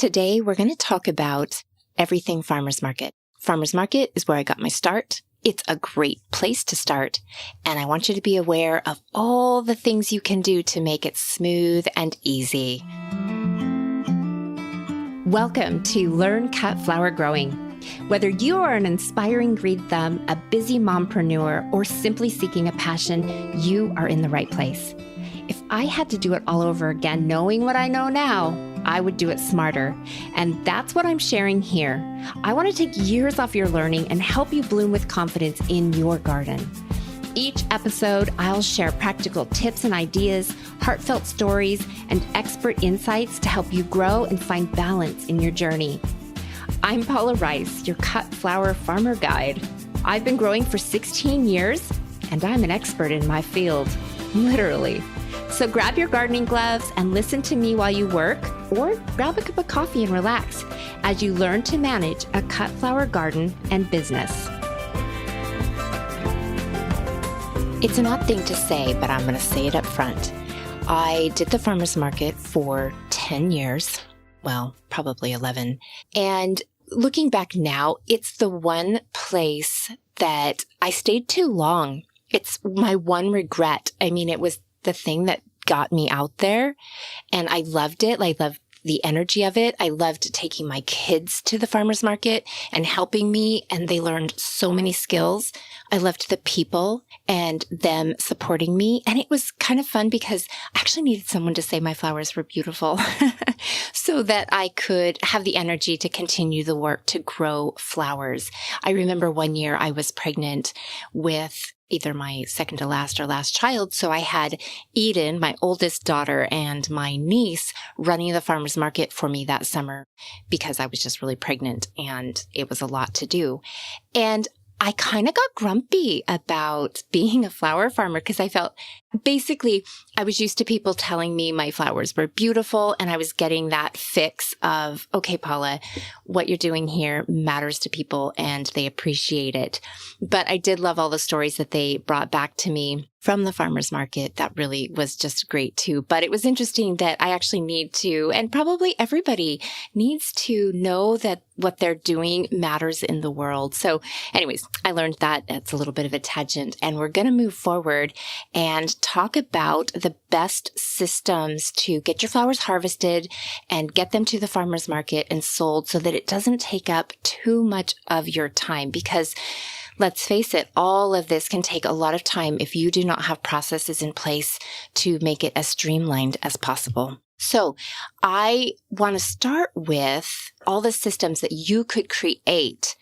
Today, we're going to talk about everything farmers market. Farmers market is where I got my start. It's a great place to start, and I want you to be aware of all the things you can do to make it smooth and easy. Welcome to Learn Cut Flower Growing. Whether you are an inspiring green thumb, a busy mompreneur, or simply seeking a passion, you are in the right place. If I had to do it all over again, knowing what I know now, I would do it smarter. And that's what I'm sharing here. I want to take years off your learning and help you bloom with confidence in your garden. Each episode, I'll share practical tips and ideas, heartfelt stories, and expert insights to help you grow and find balance in your journey. I'm Paula Rice, your cut flower farmer guide. I've been growing for 16 years, and I'm an expert in my field, literally. So grab your gardening gloves and listen to me while you work, or grab a cup of coffee and relax as you learn to manage a cut flower garden and business. It's an odd thing to say, but I'm going to say it up front. I did the farmers market for 10 years. Well, probably 11. And looking back now, it's the one place that I stayed too long. It's my one regret. I mean, it was the thing that got me out there, and I loved it. I loved the energy of it. I loved taking my kids to the farmers market and helping me, and they learned so many skills. I loved the people and them supporting me, and it was kind of fun because I actually needed someone to say my flowers were beautiful so that I could have the energy to continue the work to grow flowers. I remember one year I was pregnant with either my second to last or last child. So I had Eden, my oldest daughter, and my niece running the farmer's market for me that summer because I was just really pregnant and it was a lot to do. And I kind of got grumpy about being a flower farmer because I felt basically I was used to people telling me my flowers were beautiful, and I was getting that fix of, okay, Paula, what you're doing here matters to people and they appreciate it. But I did love all the stories that they brought back to me from the farmer's market. That really was just great too. But it was interesting that I actually need to, and probably everybody needs to know that what they're doing matters in the world. So anyways, I learned that. It's a little bit of a tangent, and we're going to move forward and talk about the best systems to get your flowers harvested and get them to the farmer's market and sold so that it doesn't take up too much of your time. Because let's face it, all of this can take a lot of time if you do not have processes in place to make it as streamlined as possible. So I want to start with all the systems that you could create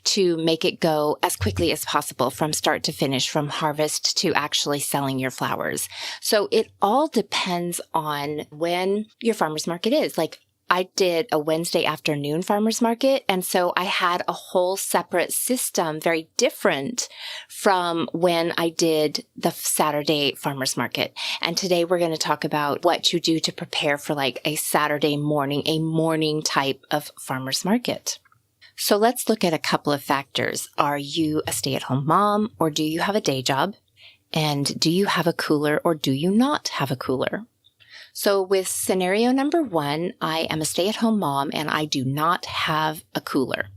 to make it go as quickly as possible from start to finish, from harvest to actually selling your flowers. So it all depends on when your farmer's market is. Like, I did a Wednesday afternoon farmer's market, and so I had a whole separate system, very different from when I did the Saturday farmer's market. And today we're going to talk about what you do to prepare for like a Saturday morning, a morning type of farmer's market. So let's look at a couple of factors. Are you a stay-at-home mom, or do you have a day job? And do you have a cooler, or do you not have a cooler? So with scenario number one, I am a stay-at-home mom and I do not have a cooler.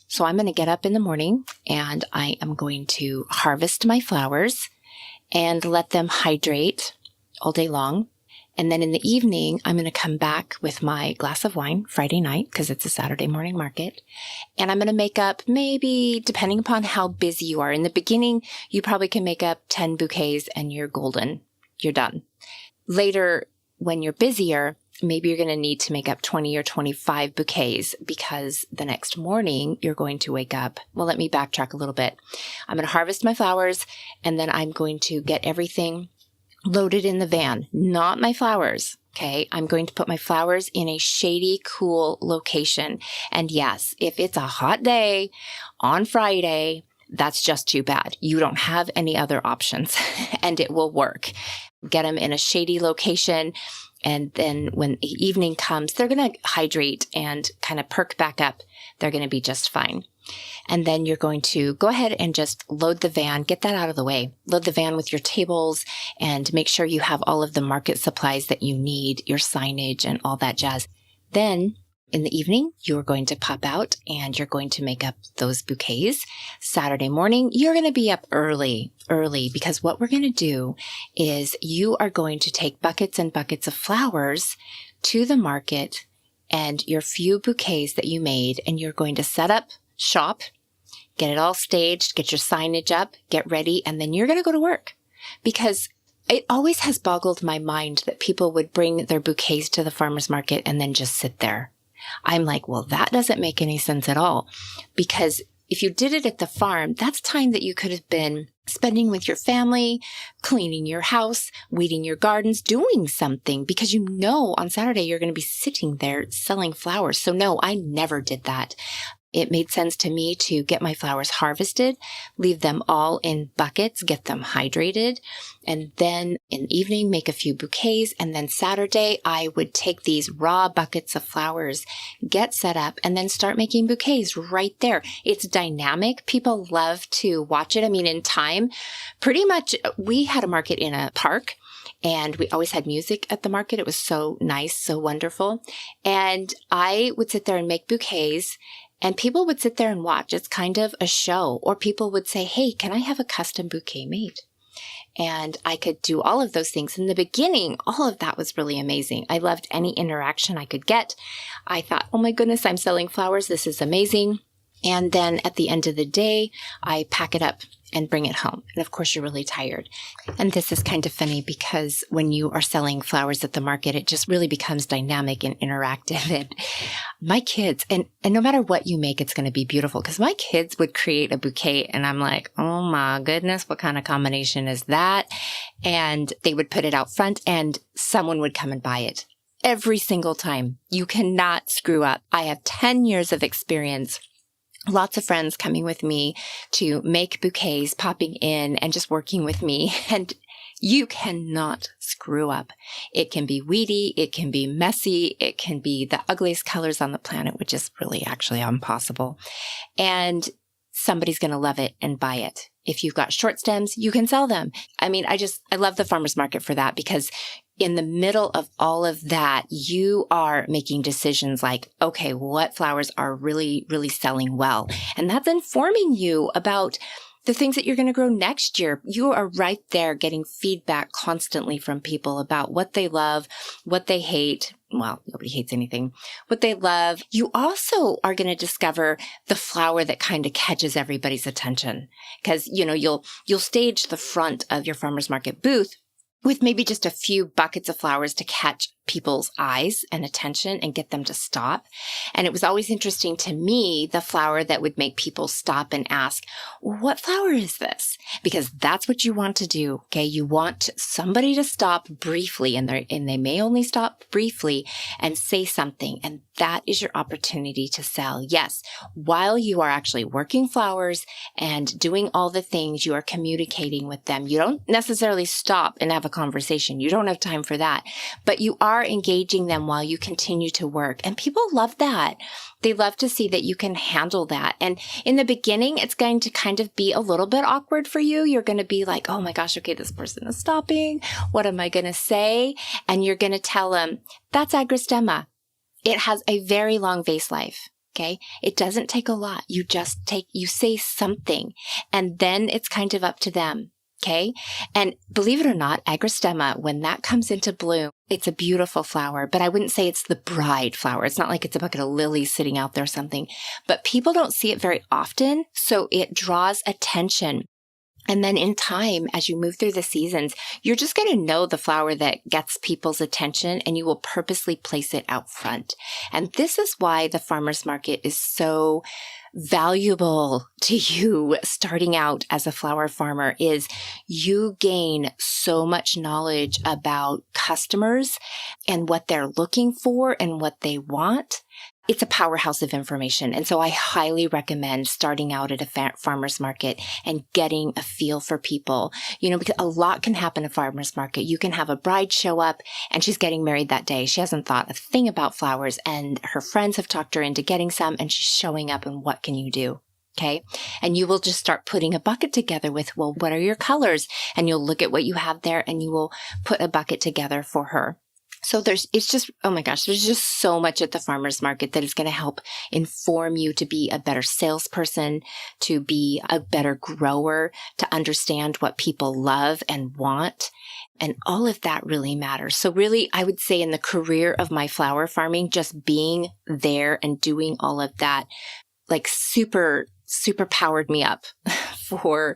So I'm going to get up in the morning and I am going to harvest my flowers and let them hydrate all day long. And then in the evening, I'm going to come back with my glass of wine Friday night because it's a Saturday morning market. And I'm going to make up maybe, depending upon how busy you are. In the beginning, you probably can make up 10 bouquets and you're golden. You're done. Later, when you're busier, maybe you're going to need to make up 20 or 25 bouquets because the next morning you're going to wake up. Well, let me backtrack a little bit. I'm going to harvest my flowers and then I'm going to get everything loaded in the van, not my flowers. Okay. I'm going to put my flowers in a shady, cool location. And yes, if it's a hot day on Friday, that's just too bad. You don't have any other options and it will work. Get them in a shady location. And then when evening comes, they're going to hydrate and kind of perk back up. They're going to be just fine. And then you're going to go ahead and just load the van, get that out of the way. Load the van with your tables and make sure you have all of the market supplies that you need, your signage and all that jazz. Then in the evening, you're going to pop out and you're going to make up those bouquets. Saturday morning, you're going to be up early, because what we're going to do is you are going to take buckets and buckets of flowers to the market and your few bouquets that you made, and you're going to set up shop, get it all staged, get your signage up, get ready, and then you're going to go to work. Because it always has boggled my mind that people would bring their bouquets to the farmer's market and then just sit there. I'm like, well, that doesn't make any sense at all. Because if you did it at the farm, that's time that you could have been spending with your family, cleaning your house, weeding your gardens, doing something, because you know on Saturday you're going to be sitting there selling flowers. So no, I never did that. It made sense to me to get my flowers harvested, leave them all in buckets, get them hydrated, and then in the evening make a few bouquets. And then Saturday, I would take these raw buckets of flowers, get set up, and then start making bouquets right there. It's dynamic. People love to watch it. I mean, in time, pretty much we had a market in a park. And we always had music at the market. It was so nice, so wonderful. And I would sit there and make bouquets. And people would sit there and watch. It's kind of a show. Or people would say, hey, can I have a custom bouquet made? And I could do all of those things. In the beginning, all of that was really amazing. I loved any interaction I could get. I thought, oh my goodness, I'm selling flowers. This is amazing. And then at the end of the day, I pack it up and bring it home. And of course, you're really tired. And this is kind of funny because when you are selling flowers at the market, it just really becomes dynamic and interactive. And my kids, and no matter what you make, it's going to be beautiful, because my kids would create a bouquet and I'm like, oh my goodness, what kind of combination is that? And they would put it out front and someone would come and buy it every single time. You cannot screw up. I have 10 years of experience. Lots of friends coming with me to make bouquets, popping in and just working with me. And you cannot screw up. It can be weedy. It can be messy. It can be the ugliest colors on the planet, which is really actually impossible. And somebody's going to love it and buy it. If you've got short stems, you can sell them. I mean, I love the farmer's market for that, because in the middle of all of that, you are making decisions like, okay, what flowers are really, really selling well? And that's informing you about the things that you're going to grow next year. You are right there getting feedback constantly from people about what they love, what they hate. Well, nobody hates anything. What they love. You also are going to discover the flower that kind of catches everybody's attention, because, you know, you'll stage the front of your farmer's market booth with maybe just a few buckets of flowers to catch people's eyes and attention and get them to stop. And it was always interesting to me, the flower that would make people stop and ask, what flower is this? Because that's what you want to do. Okay. You want somebody to stop briefly, and they may only stop briefly and say something. And that is your opportunity to sell. Yes. While you are actually working flowers and doing all the things, you are communicating with them. You don't necessarily stop and have a conversation. You don't have time for that, but you are engaging them while you continue to work. And people love that. They love to see that you can handle that. And in the beginning, it's going to kind of be a little bit awkward for you. You're going to be like, oh my gosh, okay, this person is stopping. What am I going to say? And you're going to tell them, that's agrostemma. It has a very long vase life. Okay. It doesn't take a lot. You say something, and then it's kind of up to them. Okay. And believe it or not, agrostemma, when that comes into bloom, it's a beautiful flower, but I wouldn't say it's the bride flower. It's not like it's a bucket of lilies sitting out there or something, but people don't see it very often. So it draws attention. And then in time, as you move through the seasons, you're just going to know the flower that gets people's attention, and you will purposely place it out front. And this is why the farmer's market is so valuable to you starting out as a flower farmer. Is you gain so much knowledge about customers and what they're looking for and what they want. It's a powerhouse of information. And so I highly recommend starting out at a farmer's market and getting a feel for people, because a lot can happen at a farmer's market. You can have a bride show up and she's getting married that day. She hasn't thought a thing about flowers, and her friends have talked her into getting some, and she's showing up, and what can you do? Okay. And you will just start putting a bucket together with, well, what are your colors? And you'll look at what you have there and you will put a bucket together for her. So it's just, oh my gosh, there's just so much at the farmer's market that is going to help inform you to be a better salesperson, to be a better grower, to understand what people love and want. And all of that really matters. So really, I would say in the career of my flower farming, just being there and doing all of that, like super powered me up for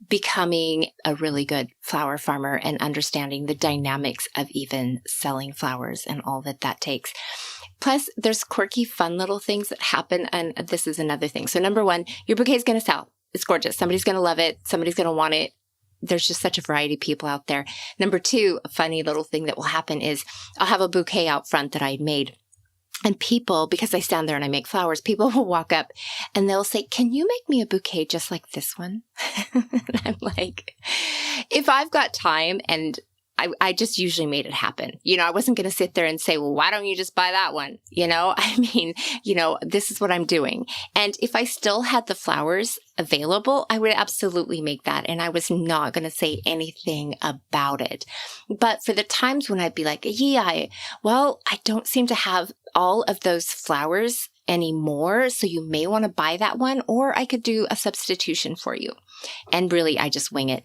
becoming a really good flower farmer and understanding the dynamics of even selling flowers and all that takes. Plus, there's quirky, fun little things that happen. And this is another thing. So number one, your bouquet is going to sell. It's gorgeous. Somebody's going to love it. Somebody's going to want it. There's just such a variety of people out there. Number two, a funny little thing that will happen is I'll have a bouquet out front that I made. And people, because I stand there and I make flowers, people will walk up and they'll say, can you make me a bouquet just like this one? And I'm like, if I've got time, and I just usually made it happen. I wasn't going to sit there and say, well, why don't you just buy that one? I mean, this is what I'm doing. And if I still had the flowers available, I would absolutely make that. And I was not going to say anything about it. But for the times when I'd be like, I don't seem to have all of those flowers anymore. So you may want to buy that one, or I could do a substitution for you. And really, I just wing it.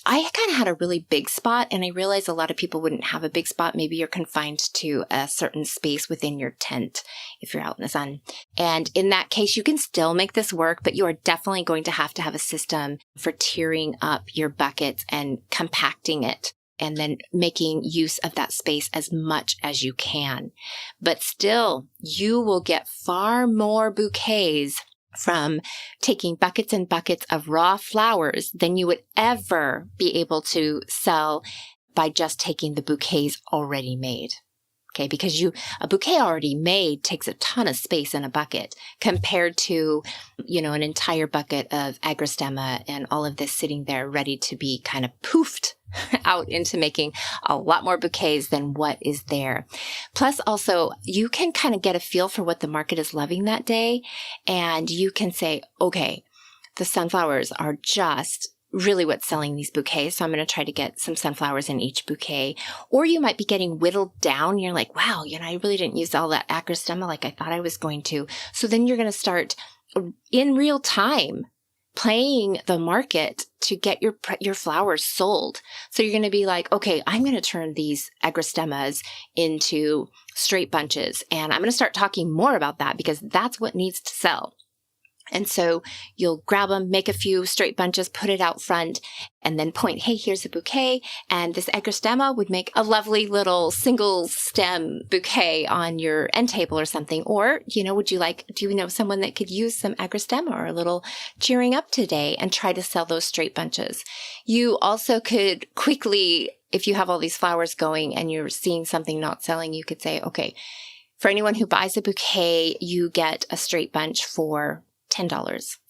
I kind of had a really big spot, and I realized a lot of people wouldn't have a big spot. Maybe you're confined to a certain space within your tent if you're out in the sun. And in that case, you can still make this work, but you are definitely going to have a system for tiering up your buckets and compacting it, and then making use of that space as much as you can. But still, you will get far more bouquets from taking buckets and buckets of raw flowers than you would ever be able to sell by just taking the bouquets already made. Okay, because a bouquet already made takes a ton of space in a bucket compared to, an entire bucket of agrostemma and all of this sitting there ready to be kind of poofed out into making a lot more bouquets than what is there. Plus also, you can kind of get a feel for what the market is loving that day. And you can say, okay, the sunflowers are just really what's selling these bouquets. So I'm going to try to get some sunflowers in each bouquet. Or you might be getting whittled down. You're like, wow, I really didn't use all that agrostemma like I thought I was going to. So then you're going to start in real time playing the market to get your flowers sold. So you're going to be like, okay, I'm going to turn these agrostemmas into straight bunches. And I'm going to start talking more about that because that's what needs to sell. And so you'll grab them, make a few straight bunches, put it out front, and then point, hey, here's a bouquet. And this agrostemma would make a lovely little single stem bouquet on your end table or something. Or, do you know someone that could use some agrostemma or a little cheering up today, and try to sell those straight bunches. You also could quickly, if you have all these flowers going and you're seeing something not selling, you could say, okay, for anyone who buys a bouquet, you get a straight bunch for $10,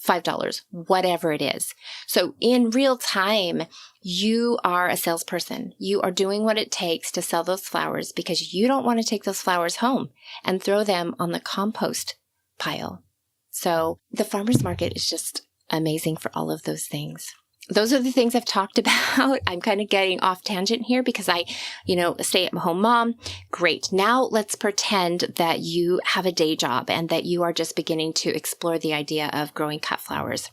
$5, whatever it is. So in real time, you are a salesperson. You are doing what it takes to sell those flowers because you don't want to take those flowers home and throw them on the compost pile. So the farmer's market is just amazing for all of those things. Those are the things I've talked about. I'm kind of getting off tangent here because a stay-at-home mom. Great. Now let's pretend that you have a day job and that you are just beginning to explore the idea of growing cut flowers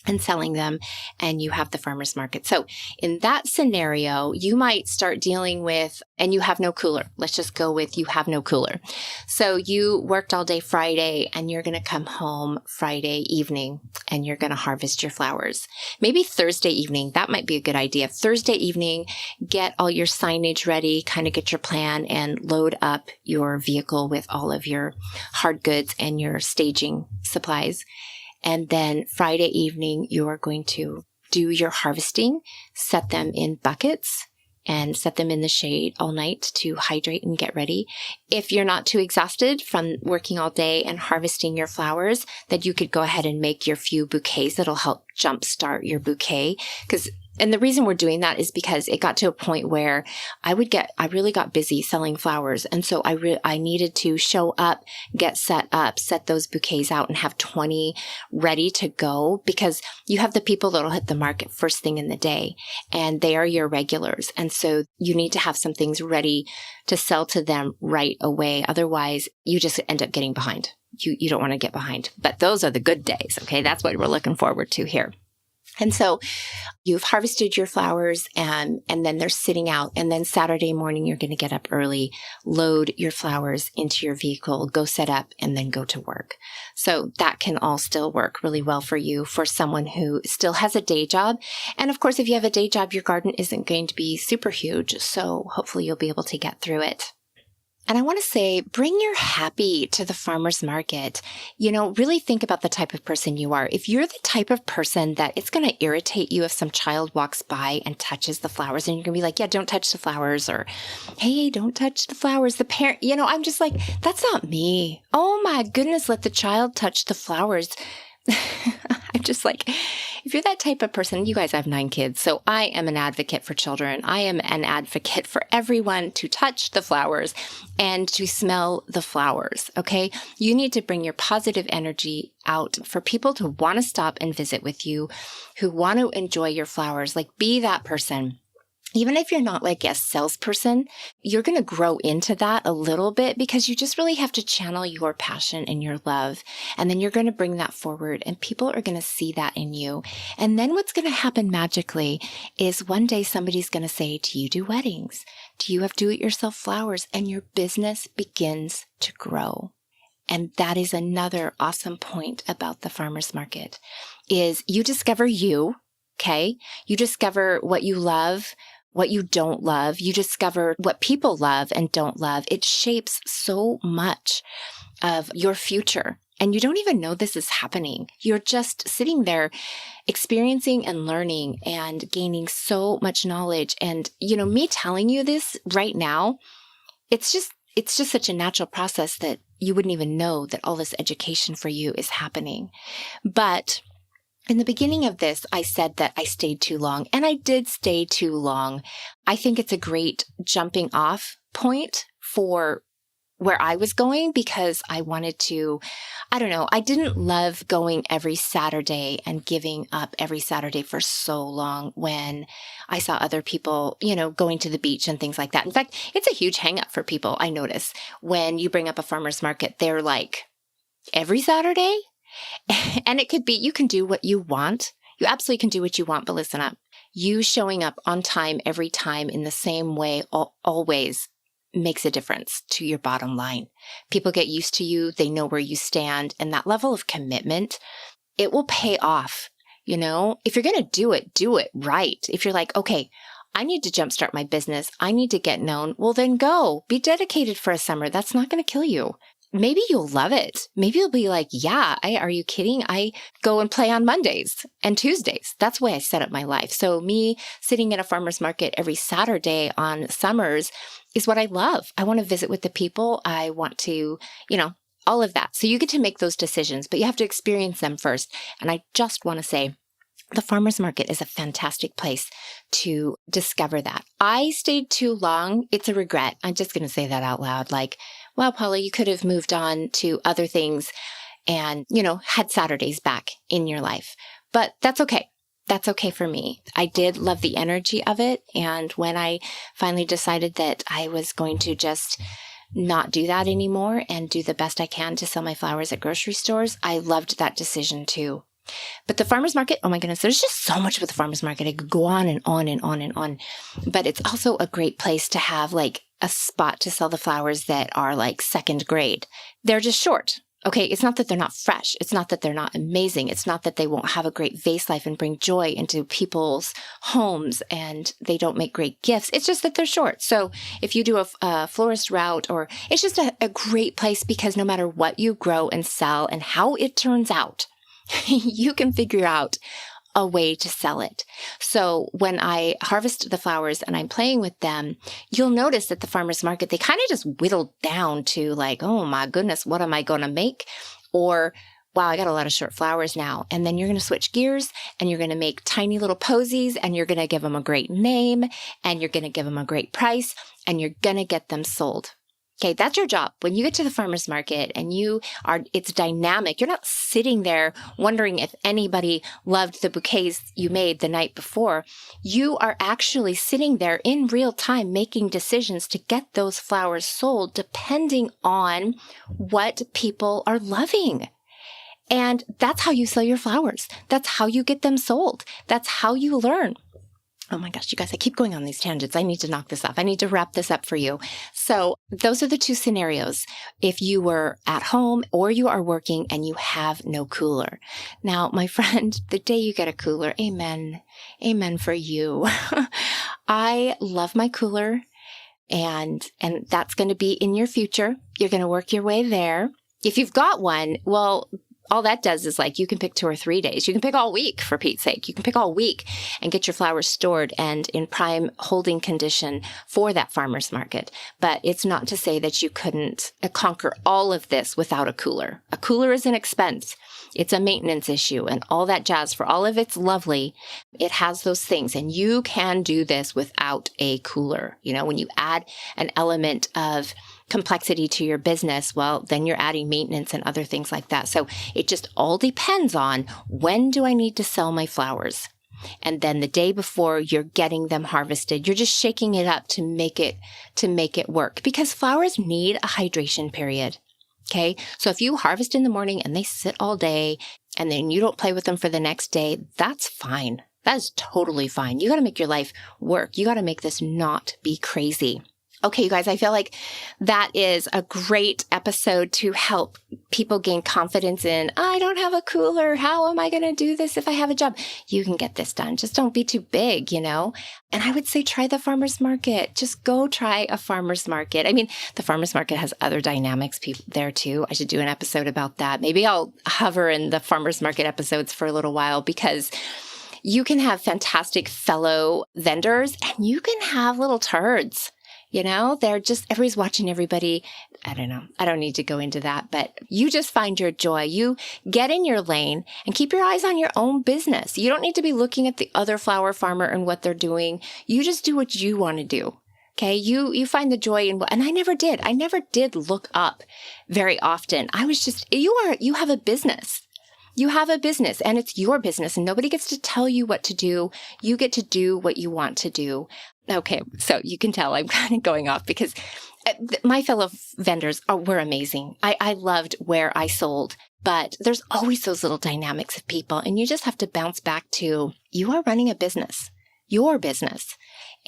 and selling them, and you have the farmer's market. So in that scenario, you might start dealing with, and you have no cooler. Let's just go with you have no cooler. So you worked all day Friday and you're going to come home Friday evening and you're going to harvest your flowers. Maybe Thursday evening. That might be a good idea. Thursday evening, get all your signage ready, kind of get your plan and load up your vehicle with all of your hard goods and your staging supplies. And then Friday evening, you are going to do your harvesting, set them in buckets, and set them in the shade all night to hydrate and get ready. If you're not too exhausted from working all day and harvesting your flowers, then you could go ahead and make your few bouquets that'll help jumpstart your bouquet. Because And the reason we're doing that is because it got to a point where I really got busy selling flowers. And so I needed to show up, get set up, set those bouquets out and have 20 ready to go, because you have the people that'll hit the market first thing in the day and they are your regulars. And so you need to have some things ready to sell to them right away. Otherwise you just end up getting behind. You don't want to get behind, but those are the good days. Okay. That's what we're looking forward to here. And so you've harvested your flowers and then they're sitting out. And then Saturday morning, you're going to get up early, load your flowers into your vehicle, go set up, and then go to work. So that can all still work really well for you, for someone who still has a day job. And of course, if you have a day job, your garden isn't going to be super huge. So hopefully you'll be able to get through it. And I want to say, bring your happy to the farmer's market. Really think about the type of person you are. If you're the type of person that it's going to irritate you if some child walks by and touches the flowers, and you're going to be like, yeah, don't touch the flowers, or, hey, don't touch the flowers. The parent, I'm just like, that's not me. Oh my goodness, let the child touch the flowers. I'm just like, if you're that type of person, you guys have 9 kids. So I am an advocate for children. I am an advocate for everyone to touch the flowers and to smell the flowers. Okay. You need to bring your positive energy out for people to want to stop and visit with you, who want to enjoy your flowers. Like, be that person. Even if you're not like a salesperson, you're going to grow into that a little bit, because you just really have to channel your passion and your love. And then you're going to bring that forward and people are going to see that in you. And then what's going to happen magically is one day somebody's going to say, do you do weddings? Do you have do-it-yourself flowers? And your business begins to grow. And that is another awesome point about the farmer's market, is you discover you, okay? You discover what you love, what you don't love. You discover what people love and don't love. It shapes so much of your future. And you don't even know this is happening. You're just sitting there experiencing and learning and gaining so much knowledge. And, me telling you this right now, it's just such a natural process that you wouldn't even know that all this education for you is happening. But in the beginning of this, I said that I stayed too long, and I did stay too long. I think it's a great jumping off point for where I was going, because I wanted to, I didn't love going every Saturday and giving up every Saturday for so long when I saw other people, going to the beach and things like that. In fact, it's a huge hang up for people. I notice when you bring up a farmer's market, they're like, every Saturday? And it could be, you can do what you want. You absolutely can do what you want, but listen up. You showing up on time every time in the same way always makes a difference to your bottom line. People get used to you. They know where you stand. And that level of commitment, it will pay off. If you're going to do it right. If you're like, okay, I need to jumpstart my business, I need to get known, well, then go. Be dedicated for a summer. That's not going to kill you. Maybe you'll love it. Maybe you'll be like, yeah, are you kidding? I go and play on Mondays and Tuesdays. That's the way I set up my life. So me sitting at a farmer's market every Saturday on summers is what I love. I want to visit with the people. I want to, all of that. So you get to make those decisions, but you have to experience them first. And I just want to say, the farmer's market is a fantastic place to discover that. I stayed too long. It's a regret. I'm just going to say that out loud. Like, wow, Paula, you could have moved on to other things and, had Saturdays back in your life. But that's okay. That's okay for me. I did love the energy of it. And when I finally decided that I was going to just not do that anymore and do the best I can to sell my flowers at grocery stores, I loved that decision too. But the farmer's market, oh my goodness, there's just so much with the farmer's market. I could go on and on and on and on. But it's also a great place to have like a spot to sell the flowers that are like second grade. They're just short. Okay, it's not that they're not fresh. It's not that they're not amazing. It's not that they won't have a great vase life and bring joy into people's homes and they don't make great gifts. It's just that they're short. So if you do a florist route, or it's just a great place, because no matter what you grow and sell and how it turns out, you can figure out a way to sell it. So when I harvest the flowers and I'm playing with them, you'll notice at the farmer's market, they kind of just whittled down to like, oh my goodness, what am I going to make? Or wow, I got a lot of short flowers now. And then you're going to switch gears and you're going to make tiny little posies and you're going to give them a great name and you're going to give them a great price and you're going to get them sold. Okay, that's your job. When you get to the farmer's market and it's dynamic. You're not sitting there wondering if anybody loved the bouquets you made the night before. You are actually sitting there in real time making decisions to get those flowers sold depending on what people are loving. And that's how you sell your flowers. That's how you get them sold. That's how you learn. Oh my gosh, you guys, I keep going on these tangents. I need to knock this off. I need to wrap this up for you. So those are the two scenarios. If you were at home or you are working and you have no cooler. Now, my friend, the day you get a cooler, amen. Amen for you. I love my cooler and that's going to be in your future. You're going to work your way there. If you've got one, well, all that does is you can pick 2 or 3 days. You can pick all week, for Pete's sake. You can pick all week and get your flowers stored and in prime holding condition for that farmer's market. But it's not to say that you couldn't conquer all of this without a cooler. A cooler is an expense. It's a maintenance issue and all that jazz. For all of it's lovely, it has those things. And you can do this without a cooler. When you add an element of complexity to your business, well, then you're adding maintenance and other things like that. So it just all depends on when do I need to sell my flowers? And then the day before you're getting them harvested, you're just shaking it up to make it work because flowers need a hydration period. Okay. So if you harvest in the morning and they sit all day and then you don't play with them for the next day, that's fine. That is totally fine. You got to make your life work. You got to make this not be crazy. Okay, you guys, I feel like that is a great episode to help people gain confidence in, I don't have a cooler. How am I going to do this if I have a job? You can get this done. Just don't be too big, And I would say try the farmer's market. Just go try a farmer's market. I mean, the farmer's market has other dynamics there too. I should do an episode about that. Maybe I'll hover in the farmer's market episodes for a little while because you can have fantastic fellow vendors and you can have little turds. They're just, everybody's watching everybody. I don't know. I don't need to go into that, but you just find your joy. You get in your lane and keep your eyes on your own business. You don't need to be looking at the other flower farmer and what they're doing. You just do what you want to do. Okay. You find the joy in what, and I never did. I never did look up very often. I was just, you have a business. You have a business and it's your business and nobody gets to tell you what to do. You get to do what you want to do. Okay, so you can tell I'm kind of going off because my fellow vendors were amazing. I loved where I sold, but there's always those little dynamics of people and you just have to bounce back to you are running a business, your business,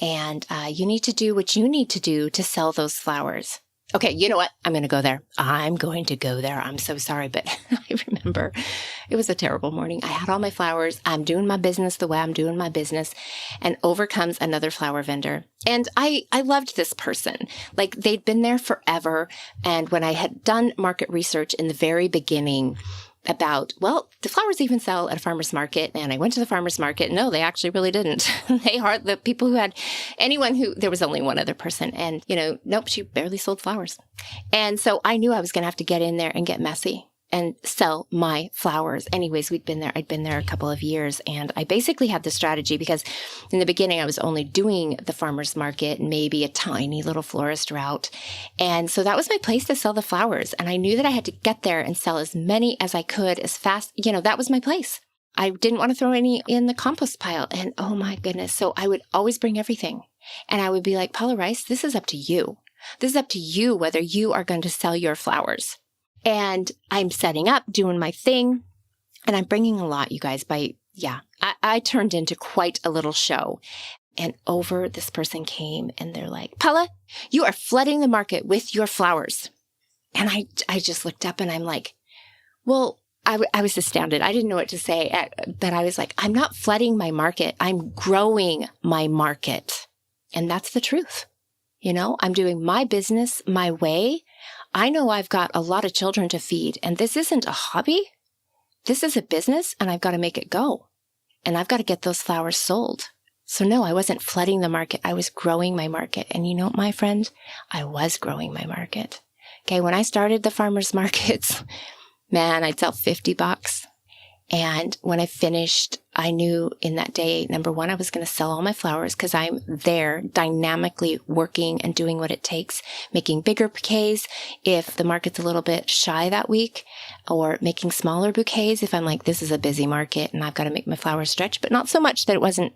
and you need to do what you need to do to sell those flowers. Okay, you know what? I'm going to go there. I'm so sorry, but I remember it was a terrible morning. I had all my flowers. I'm doing my business the way I'm doing my business. And over comes another flower vendor. And I loved this person. They'd been there forever. And when I had done market research in the very beginning about, the flowers even sell at a farmer's market. And I went to the farmer's market. No, they actually really didn't. The people who had there was only one other person and, nope, she barely sold flowers. And so I knew I was going to have to get in there and get messy and sell my flowers. Anyways, I'd been there a couple of years and I basically had the strategy because in the beginning I was only doing the farmer's market, maybe a tiny little florist route. And so that was my place to sell the flowers. And I knew that I had to get there and sell as many as I could as fast. That was my place. I didn't want to throw any in the compost pile. And oh my goodness. So I would always bring everything. And I would be like, Paula Rice, this is up to you. This is up to you whether you are going to sell your flowers. And I'm setting up, doing my thing, and I'm bringing a lot, you guys. I turned into quite a little show. And over this person came and they're like, Paula, you are flooding the market with your flowers. And I just looked up and I'm like, well, I was astounded. I didn't know what to say, but I was like, I'm not flooding my market. I'm growing my market. And that's the truth. I'm doing my business my way. I know I've got a lot of children to feed, and this isn't a hobby. This is a business, and I've got to make it go. And I've got to get those flowers sold. So no, I wasn't flooding the market. I was growing my market. And you know what, my friend? I was growing my market. Okay, when I started the farmers markets, man, I'd sell $50. And when I finished, I knew in that day, number one, I was going to sell all my flowers because I'm there dynamically working and doing what it takes, making bigger bouquets if the market's a little bit shy that week, or making smaller bouquets if I'm like, this is a busy market and I've got to make my flowers stretch, but not so much that it wasn't,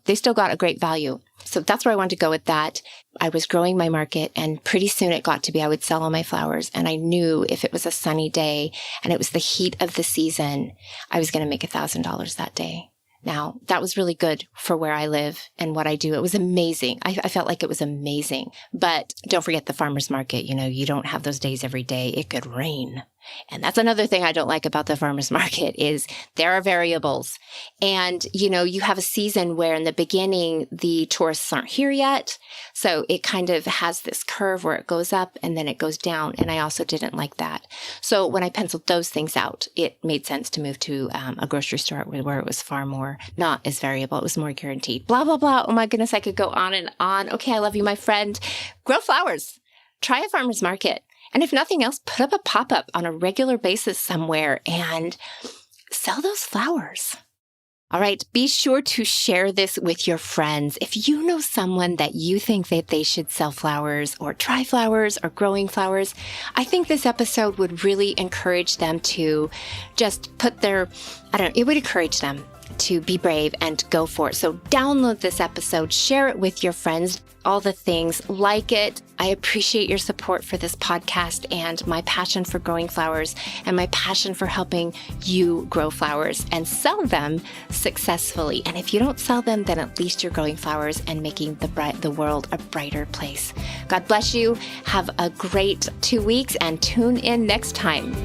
they still got a great value. So that's where I wanted to go with that. I was growing my market, and pretty soon it got to be I would sell all my flowers. And I knew if it was a sunny day and it was the heat of the season, I was going to make $1,000 that day. Now, that was really good for where I live and what I do. It was amazing. I felt like it was amazing. But don't forget the farmer's market. You don't have those days every day. It could rain. And that's another thing I don't like about the farmer's market is there are variables. And, you have a season where in the beginning, the tourists aren't here yet. So it kind of has this curve where it goes up and then it goes down. And I also didn't like that. So when I penciled those things out, it made sense to move to a grocery store where it was far more, not as variable. It was more guaranteed. Blah, blah, blah. Oh my goodness, I could go on and on. Okay, I love you, my friend. Grow flowers. Try a farmer's market. And if nothing else, put up a pop-up on a regular basis somewhere and sell those flowers. All right, be sure to share this with your friends. If you know someone that you think that they should sell flowers or try flowers or growing flowers, I think this episode would really encourage them to just put it would encourage them to be brave and go for it. So download this episode, share it with your friends, all the things, like it. I appreciate your support for this podcast and my passion for growing flowers and my passion for helping you grow flowers and sell them successfully. And if you don't sell them, then at least you're growing flowers and making the world a brighter place. God bless you. Have a great 2 weeks and tune in next time.